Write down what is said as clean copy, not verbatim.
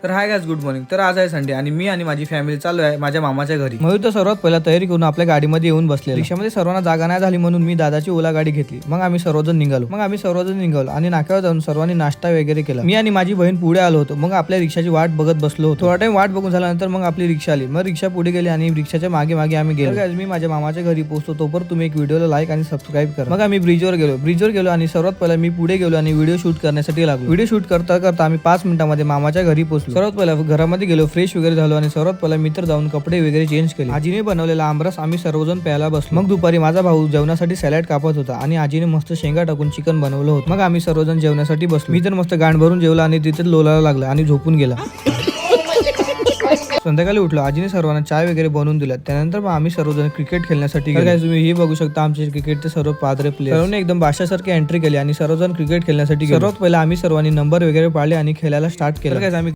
तर hi guys, good morning. तर आज आहे संडे आणि मी आणि माझी फॅमिली चालू आहे माझ्या मामाच्या घरी। मयूर तर सर्वात पहिला तयारी करून आपल्या गाडीमध्ये येऊन बसले। रिक्षामध्ये सर्वांना जागा नाही झाली म्हणून मी दादाची ओला गाडी घेतली। मग आम्ही सर्वजण निघालो आणि नाक्यावर जाऊन सर्वांनी नाश्ता वगैरे केला। मी आणि माझी बहीण पुढे आलो होतो। मग आपल्या रिक्षाची वाट बघत बसलो होतो। थोडा टाइम वाट बघून झाल्यानंतर मग आपली रिक्षा आली। मग रिक्षा पुढे गेली आणि रिक्षाच्या मागे मागे आम्ही गेलो। गाइस, मी माझ्या मामाच्या घरी पोहोचतो तोपर्यंत तुम्ही एक व्हिडिओला लाईक आणि सबस्क्राइब करा। मग आम्ही ब्रिजवर गेलो आणि सर्वात पहिला मी पुढे गेलो आणि व्हिडिओ शूट करण्यासाठी लागलो। व्हिडिओ शूट करता करता आम्ही 5 मिनिटांमध्ये मामाच्या घरी पोहोचलो। सर्वात पहिला घरामध्ये गेलो, फ्रेश वगैरे झालो आणि सर्वात पहिला मी तर जाऊन कपडे वगैरे चेंज केले। आजीने बनवलेला आमरस आम्ही सर्वजण प्यायला बसलो। मग दुपारी माझा भाऊ जेवणासाठी सॅलड कापत होता आणि आजीने मस्त शेंगा टाकून चिकन बनवलं होतं। मग आम्ही सर्वजण जेवणासाठी बसलो। मी तर मस्त गांड भरून जेवला आणि तिथे लोलायला लागला आणि झोपून गेला। संध्याकाळी उठलो, आजीने सर्वांना चाय वगैरे बनवून दिला। त्यानंतर आम्ही सर्वजण क्रिकेट खेळण्यासाठी गेलो। तुम्ही हे बघू शकता आमचे क्रिकेटचे सर्व पादरे प्लेयर सर्वांनी एकदम बादशाहसारखी एंट्री केली आणि सर्वजण क्रिकेट खेळण्यासाठी गेलो। सर्वात पहिला आम्ही सर्वांनी नंबर वगैरे पाळले आणि खेळायला स्टार्ट केलं। आम्ही